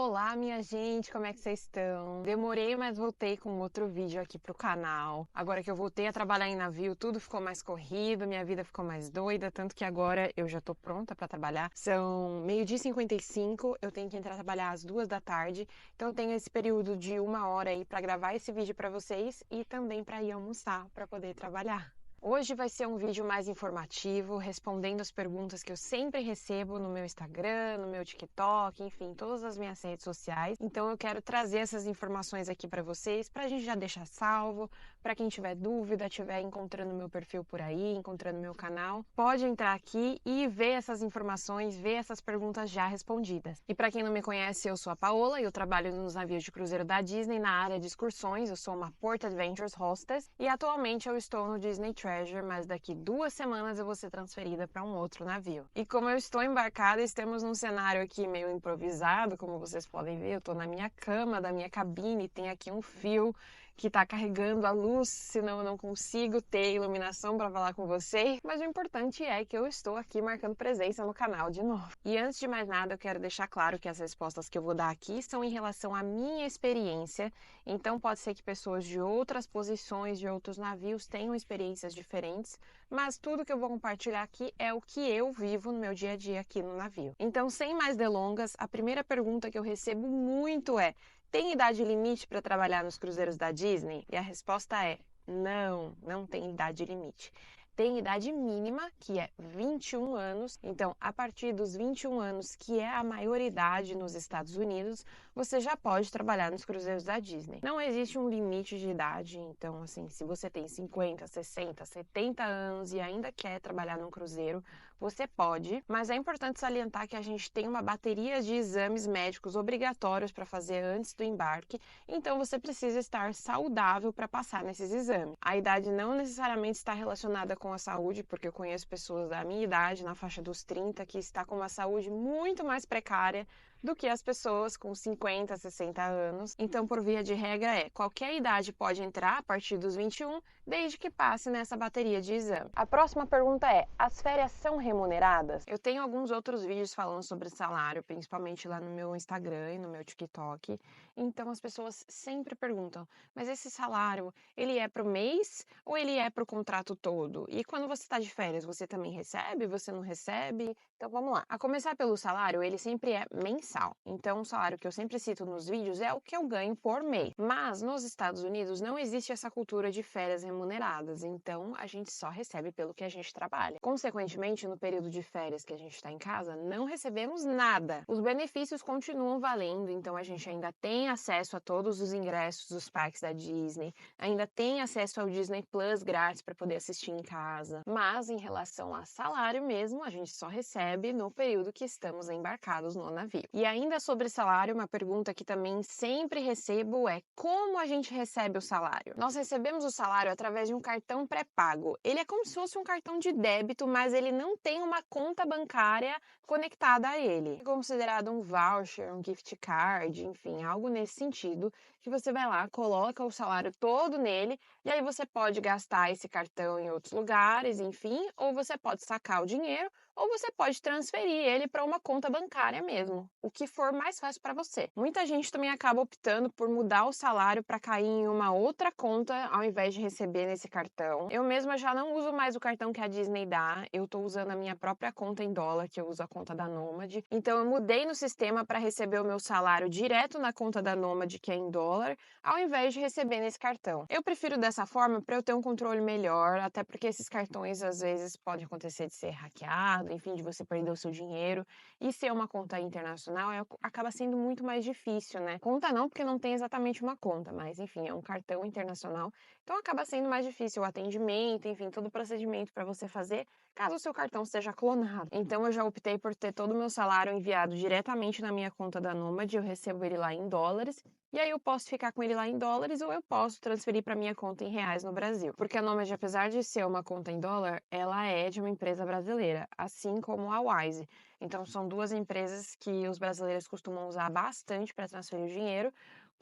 Olá, minha gente, como é que vocês estão? Demorei, mas voltei com outro vídeo aqui pro canal. Agora que eu voltei a trabalhar em navio, tudo ficou mais corrido, minha vida ficou mais doida, tanto que agora eu já tô pronta pra trabalhar. São 12h55, eu tenho que entrar a trabalhar às 2 da tarde, então eu tenho esse período de 1 hora aí pra gravar esse vídeo pra vocês e também pra ir almoçar, pra poder trabalhar. Hoje vai ser um vídeo mais informativo, respondendo as perguntas que eu sempre recebo no meu Instagram, no meu TikTok, enfim, todas as minhas redes sociais. Então eu quero trazer essas informações aqui para vocês, para a gente já deixar salvo, para quem tiver dúvida, estiver encontrando meu perfil por aí, encontrando meu canal, pode entrar aqui e ver essas informações, ver essas perguntas já respondidas. E para quem não me conhece, eu sou a Paola e eu trabalho nos navios de cruzeiro da Disney na área de excursões. Eu sou uma Port Adventures Hostess e atualmente eu estou no Disney Treasure, mas daqui 2 semanas eu vou ser transferida para um outro navio. E como eu estou embarcada, estamos num cenário aqui meio improvisado, como vocês podem ver, eu estou na minha cama da minha cabine, tem aqui um fio que está carregando a luz, senão eu não consigo ter iluminação para falar com vocês, mas o importante é que eu estou aqui marcando presença no canal de novo. E antes de mais nada, eu quero deixar claro que as respostas que eu vou dar aqui são em relação à minha experiência, então pode ser que pessoas de outras posições, de outros navios, tenham experiências diferentes, mas tudo que eu vou compartilhar aqui é o que eu vivo no meu dia a dia aqui no navio. Então, sem mais delongas, a primeira pergunta que eu recebo muito é: tem idade limite para trabalhar nos cruzeiros da Disney? E a resposta é: não, não tem idade limite. Tem idade mínima, que é 21 anos. Então, a partir dos 21 anos, que é a maioridade nos Estados Unidos, você já pode trabalhar nos cruzeiros da Disney. Não existe um limite de idade, então, assim, se você tem 50, 60, 70 anos e ainda quer trabalhar num cruzeiro, você pode, mas é importante salientar que a gente tem uma bateria de exames médicos obrigatórios para fazer antes do embarque, então você precisa estar saudável para passar nesses exames. A idade não necessariamente está relacionada com a saúde, porque eu conheço pessoas da minha idade, na faixa dos 30, que está com uma saúde muito mais precária do que as pessoas com 50, 60 anos. Então, por via de regra, qualquer idade pode entrar a partir dos 21, desde que passe nessa bateria de exame. A próxima pergunta é: as férias são remuneradas? Eu tenho alguns outros vídeos falando sobre salário, principalmente lá no meu Instagram e no meu TikTok. Então, as pessoas sempre perguntam: mas esse salário, ele é pro mês ou ele é pro contrato todo? E quando você está de férias, você também recebe? Você não recebe? Então, vamos lá. A começar pelo salário, ele sempre é mensal. Então, o salário que eu sempre cito nos vídeos é o que eu ganho por mês. Mas, nos Estados Unidos, não existe essa cultura de férias remuneradas. Então, a gente só recebe pelo que a gente trabalha. Consequentemente, no período de férias que a gente está em casa, não recebemos nada. Os benefícios continuam valendo, então a gente ainda tem acesso a todos os ingressos dos parques da Disney, ainda tem acesso ao Disney Plus grátis para poder assistir em casa. Mas, em relação a salário mesmo, a gente só recebe no período que estamos embarcados no navio. E ainda sobre salário, uma pergunta que também sempre recebo é: como a gente recebe o salário? Nós recebemos o salário através de um cartão pré-pago. Ele é como se fosse um cartão de débito, mas ele não tem uma conta bancária conectada a ele. É considerado um voucher, um gift card, enfim, algo nesse sentido, que você vai lá, coloca o salário todo nele, e aí você pode gastar esse cartão em outros lugares, enfim, ou você pode sacar o dinheiro, ou você pode transferir ele para uma conta bancária mesmo, o que for mais fácil para você. Muita gente também acaba optando por mudar o salário para cair em uma outra conta ao invés de receber nesse cartão. Eu mesma já não uso mais o cartão que a Disney dá, eu estou usando a minha própria conta em dólar, que eu uso a conta da Nomad. Então eu mudei no sistema para receber o meu salário direto na conta da Nomad, que é em dólar, ao invés de receber nesse cartão. Eu prefiro dessa forma para eu ter um controle melhor, até porque esses cartões às vezes pode acontecer de ser hackeado, enfim, de você perder o seu dinheiro. E ser uma conta internacional acaba sendo muito mais difícil, né? Conta não, porque não tem exatamente uma conta, mas enfim, é um cartão internacional. Então acaba sendo mais difícil o atendimento, enfim, todo o procedimento para você fazer, caso o seu cartão seja clonado. Então eu já optei por ter todo o meu salário enviado diretamente na minha conta da Nomad, eu recebo ele lá em dólares. E aí eu posso ficar com ele lá em dólares ou eu posso transferir para minha conta em reais no Brasil. Porque a Nomad, apesar de ser uma conta em dólar, ela é de uma empresa brasileira, assim como a Wise. Então são duas empresas que os brasileiros costumam usar bastante para transferir o dinheiro,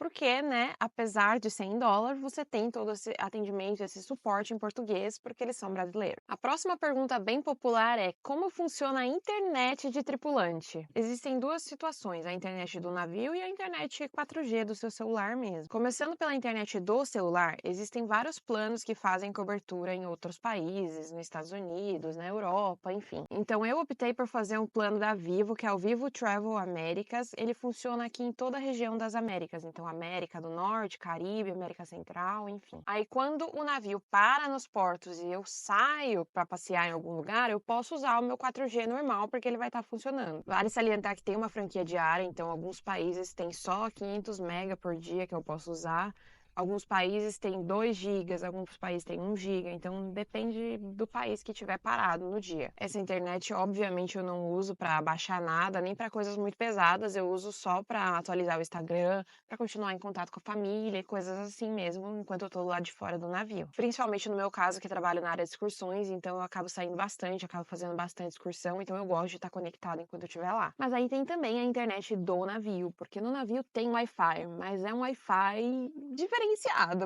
porque, né, apesar de ser em dólar, você tem todo esse atendimento, esse suporte em português, porque eles são brasileiros. A próxima pergunta bem popular é: como funciona a internet de tripulante? Existem duas situações, a internet do navio e a internet 4G do seu celular mesmo. Começando pela internet do celular, existem vários planos que fazem cobertura em outros países, nos Estados Unidos, na Europa, enfim. Então eu optei por fazer um plano da Vivo, que é o Vivo Travel Américas. Ele funciona aqui em toda a região das Américas, então América do Norte, Caribe, América Central, enfim. Aí quando o navio para nos portos e eu saio para passear em algum lugar, eu posso usar o meu 4G normal, porque ele vai estar funcionando. Vale salientar que tem uma franquia diária, então alguns países têm só 500 mega por dia que eu posso usar. Alguns países têm 2 gigas, alguns países têm 1 giga, então depende do país que tiver parado no dia. Essa internet, obviamente, eu não uso para baixar nada, nem para coisas muito pesadas, eu uso só para atualizar o Instagram, para continuar em contato com a família e coisas assim mesmo, enquanto eu tô lá de fora do navio. Principalmente no meu caso, que trabalho na área de excursões, então eu acabo saindo bastante, acabo fazendo bastante excursão, então eu gosto de estar conectada enquanto eu estiver lá. Mas aí tem também a internet do navio, porque no navio tem Wi-Fi, mas é um Wi-Fi diferenciado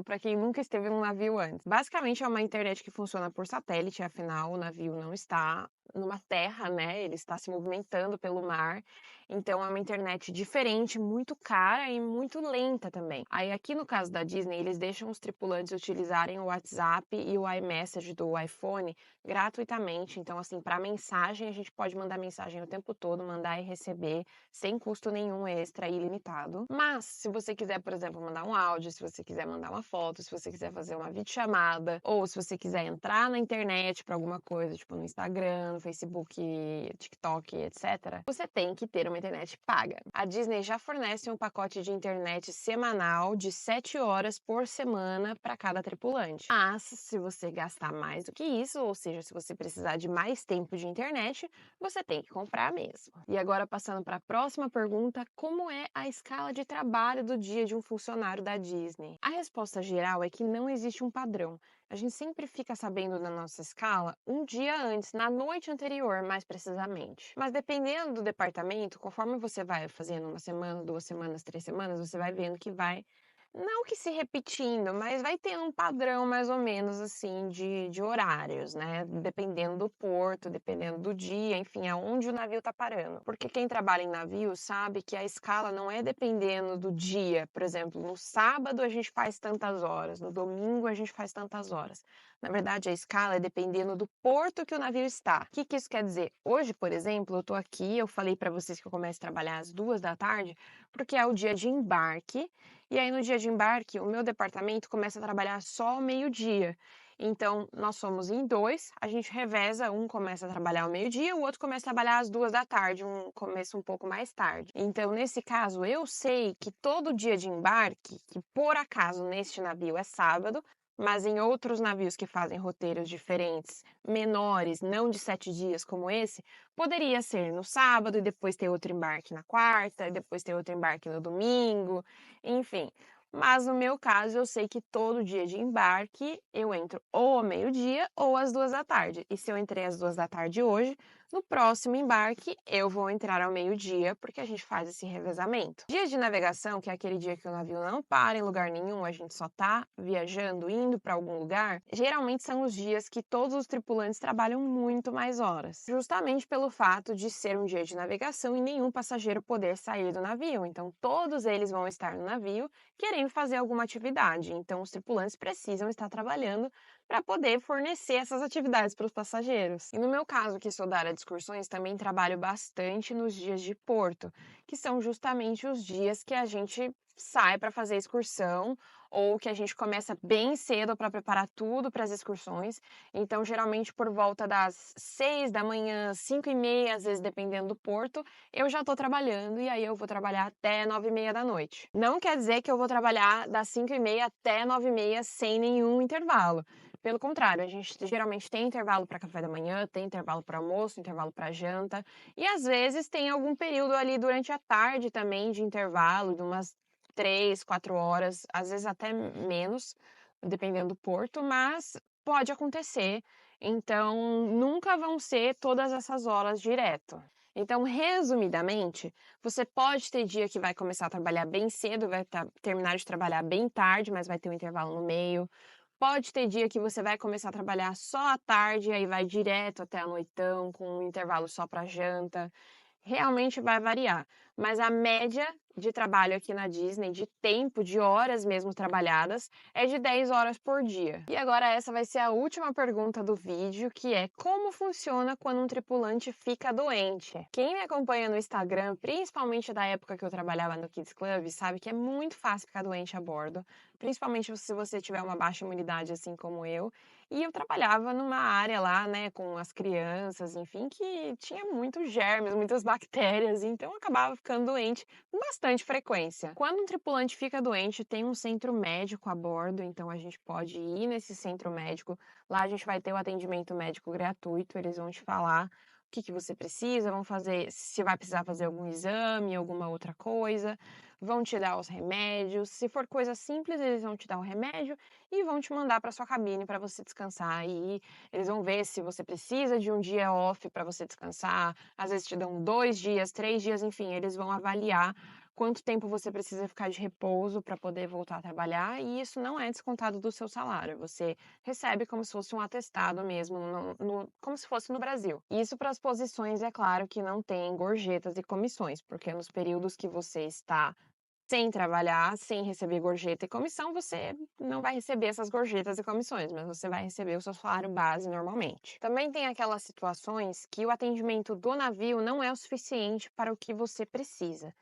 para quem nunca esteve num navio antes. Basicamente é uma internet que funciona por satélite, afinal o navio não está numa terra, né? Ele está se movimentando pelo mar. Então é uma internet diferente, muito cara e muito lenta também. Aí aqui no caso da Disney, eles deixam os tripulantes utilizarem o WhatsApp e o iMessage do iPhone gratuitamente. Então assim, para mensagem, a gente pode mandar mensagem o tempo todo, mandar e receber sem custo nenhum extra e ilimitado. Mas se você quiser, por exemplo, mandar um áudio, se você quiser mandar uma foto, se você quiser fazer uma videochamada, ou se você quiser entrar na internet para alguma coisa, tipo no Instagram, no Facebook, TikTok, etc., você tem que ter uma internet paga. A Disney já fornece um pacote de internet semanal de 7 horas por semana para cada tripulante. Mas se você gastar mais do que isso, ou seja, se você precisar de mais tempo de internet, você tem que comprar mesmo. E agora passando para a próxima pergunta, como é a escala de trabalho do dia de um funcionário da Disney? A resposta geral é que não existe um padrão. A gente sempre fica sabendo da nossa escala um dia antes, na noite anterior, mais precisamente. Mas dependendo do departamento, conforme você vai fazendo uma semana, 2 semanas, 3 semanas, você vai vendo que vai, não que se repetindo, mas vai tendo um padrão mais ou menos assim de horários, né? Dependendo do porto, dependendo do dia, enfim, aonde o navio tá parando. Porque quem trabalha em navio sabe que a escala não é dependendo do dia. Por exemplo, no sábado a gente faz tantas horas, no domingo a gente faz tantas horas. Na verdade, a escala é dependendo do porto que o navio está. O que que isso quer dizer? Hoje, por exemplo, eu tô aqui, eu falei para vocês que eu começo a trabalhar às 2 da tarde, porque é o dia de embarque. E aí, no dia de embarque, o meu departamento começa a trabalhar só ao meio-dia. Então, nós somos em dois, a gente reveza, um começa a trabalhar ao meio-dia, o outro começa a trabalhar às 2 da tarde, um começa um pouco mais tarde. Então, nesse caso, eu sei que todo dia de embarque, que por acaso neste navio é sábado, mas em outros navios que fazem roteiros diferentes, menores, não de 7 dias como esse, poderia ser no sábado e depois ter outro embarque na quarta, e depois ter outro embarque no domingo, enfim. Mas no meu caso, eu sei que todo dia de embarque eu entro ou ao meio-dia ou às 2 da tarde. E se eu entrei às 2 da tarde hoje, no próximo embarque eu vou entrar ao meio-dia, porque a gente faz esse revezamento. Dia de navegação, que é aquele dia que o navio não para em lugar nenhum, a gente só tá viajando, indo para algum lugar, geralmente são os dias que todos os tripulantes trabalham muito mais horas. Justamente pelo fato de ser um dia de navegação e nenhum passageiro poder sair do navio. Então todos eles vão estar no navio querendo fazer alguma atividade. Então, os tripulantes precisam estar trabalhando para poder fornecer essas atividades para os passageiros. E no meu caso, que sou da área de excursões, também trabalho bastante nos dias de porto, que são justamente os dias que a gente sai para fazer excursão ou que a gente começa bem cedo para preparar tudo para as excursões. Então, geralmente por volta das 6 da manhã, 5h30, às vezes dependendo do porto, eu já estou trabalhando e aí eu vou trabalhar até 9h30 da noite. Não quer dizer que eu vou trabalhar das 5h30 até 9h30 sem nenhum intervalo. Pelo contrário, a gente geralmente tem intervalo para café da manhã, tem intervalo para almoço, intervalo para janta, e às vezes tem algum período ali durante a tarde também de intervalo, de umas 3, 4 horas, às vezes até menos, dependendo do porto, mas pode acontecer. Então, nunca vão ser todas essas horas direto. Então, resumidamente, você pode ter dia que vai começar a trabalhar bem cedo, vai terminar de trabalhar bem tarde, mas vai ter um intervalo no meio. Pode ter dia que você vai começar a trabalhar só à tarde, aí vai direto até a noitão, com um intervalo só para janta. Realmente vai variar, mas a média de trabalho aqui na Disney, de tempo, de horas mesmo trabalhadas, é de 10 horas por dia. E agora essa vai ser a última pergunta do vídeo, que é: como funciona quando um tripulante fica doente? Quem me acompanha no Instagram, principalmente da época que eu trabalhava no Kids Club, sabe que é muito fácil ficar doente a bordo, principalmente se você tiver uma baixa imunidade assim como eu. E eu trabalhava numa área lá, né, com as crianças, enfim, que tinha muitos germes, muitas bactérias, então eu acabava ficando doente com bastante frequência. Quando um tripulante fica doente, tem um centro médico a bordo, então a gente pode ir nesse centro médico. Lá a gente vai ter o atendimento médico gratuito, eles vão te falar o que que você precisa, vão fazer, se vai precisar fazer algum exame, alguma outra coisa, vão te dar os remédios. Se for coisa simples, eles vão te dar o remédio e vão te mandar para sua cabine para você descansar. E eles vão ver se você precisa de um dia off para você descansar. Às vezes te dão 2 dias, 3 dias, enfim, eles vão avaliar quanto tempo você precisa ficar de repouso para poder voltar a trabalhar. E isso não é descontado do seu salário. Você recebe como se fosse um atestado mesmo, como se fosse no Brasil. Isso para as posições, é claro, que não tem gorjetas e comissões, porque nos períodos que você está sem trabalhar, sem receber gorjeta e comissão, você não vai receber essas gorjetas e comissões, mas você vai receber o seu salário base normalmente. Também tem aquelas situações que o atendimento do navio não é o suficiente para o que você precisa.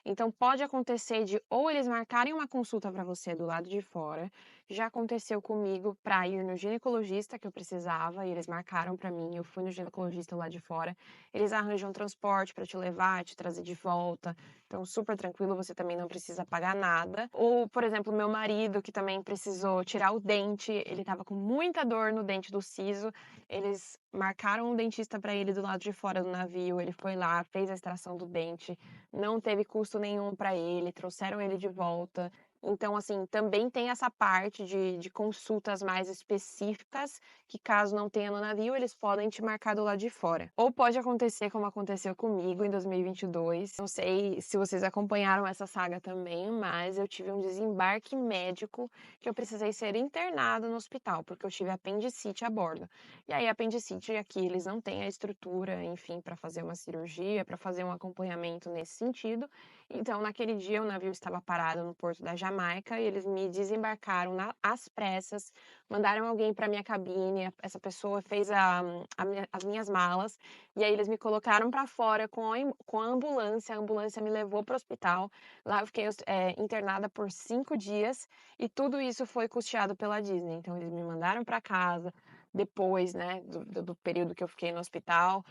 Então pode acontecer de ou eles marcarem uma consulta para você do lado de fora. Já aconteceu comigo para ir no ginecologista que eu precisava e eles marcaram para mim. Eu fui no ginecologista lá de fora. Eles arranjam transporte para te levar, te trazer de volta. Então super tranquilo, você também não precisa pagar nada. Ou, por exemplo, meu marido que também precisou tirar o dente, ele estava com muita dor no dente do siso. Eles marcaram um dentista para ele do lado de fora do navio. Ele foi lá, fez a extração do dente, não teve custo nenhum para ele, trouxeram ele de volta. Então, assim, também tem essa parte de consultas mais específicas, que caso não tenha no navio, eles podem te marcar do lado de fora. Ou pode acontecer como aconteceu comigo em 2022. Não sei se vocês acompanharam essa saga também, mas eu tive um desembarque médico que eu precisei ser internada no hospital, porque eu tive apendicite a bordo. E aí, apendicite aqui, eles não têm a estrutura, enfim, para fazer uma cirurgia, para fazer um acompanhamento nesse sentido. Então, naquele dia, o navio estava parado no porto da Jamaica e eles me desembarcaram às pressas, mandaram alguém para minha cabine, essa pessoa fez as minhas malas, e aí eles me colocaram para fora com a ambulância me levou para o hospital. Lá eu fiquei internada por 5 dias e tudo isso foi custeado pela Disney. Então, eles me mandaram para casa depois, né, do período que eu fiquei no hospital,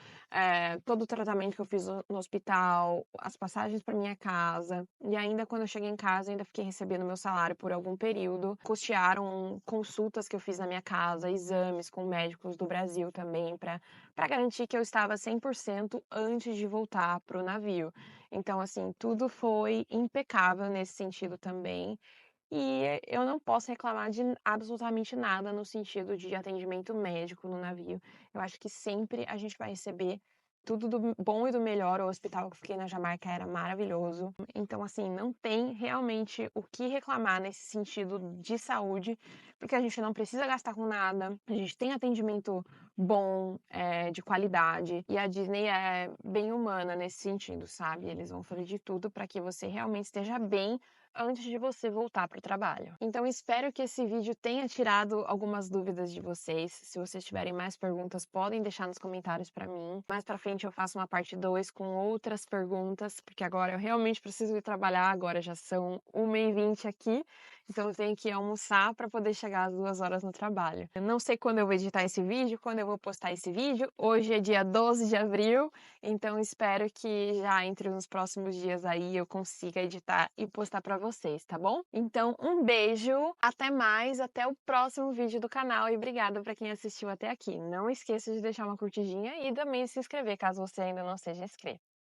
todo o tratamento que eu fiz no hospital, as passagens para minha casa, e ainda quando eu cheguei em casa, ainda fiquei recebendo meu salário por algum período. Custearam consultas que eu fiz na minha casa, exames com médicos do Brasil também, para garantir que eu estava 100% antes de voltar para o navio. Então, assim, tudo foi impecável nesse sentido também. E eu não posso reclamar de absolutamente nada no sentido de atendimento médico no navio. Eu acho que sempre a gente vai receber tudo do bom e do melhor. O hospital que eu fiquei na Jamaica era maravilhoso. Então, assim, não tem realmente o que reclamar nesse sentido de saúde, porque a gente não precisa gastar com nada. A gente tem atendimento bom, de qualidade. E a Disney é bem humana nesse sentido, sabe? Eles vão fazer de tudo para que você realmente esteja bem antes de você voltar para o trabalho. Então, espero que esse vídeo tenha tirado algumas dúvidas de vocês. Se vocês tiverem mais perguntas, podem deixar nos comentários para mim. Mais para frente eu faço uma parte 2 com outras perguntas, porque agora eu realmente preciso ir trabalhar. Agora já são 1h20 aqui, então eu tenho que almoçar para poder chegar às 2 horas no trabalho. Eu não sei quando eu vou editar esse vídeo, quando eu vou postar esse vídeo. Hoje é dia 12 de abril, então espero que já entre nos próximos dias aí eu consiga editar e postar para vocês, tá bom? Então, um beijo, até mais, até o próximo vídeo do canal e obrigada para quem assistiu até aqui. Não esqueça de deixar uma curtidinha e também se inscrever caso você ainda não seja inscrito.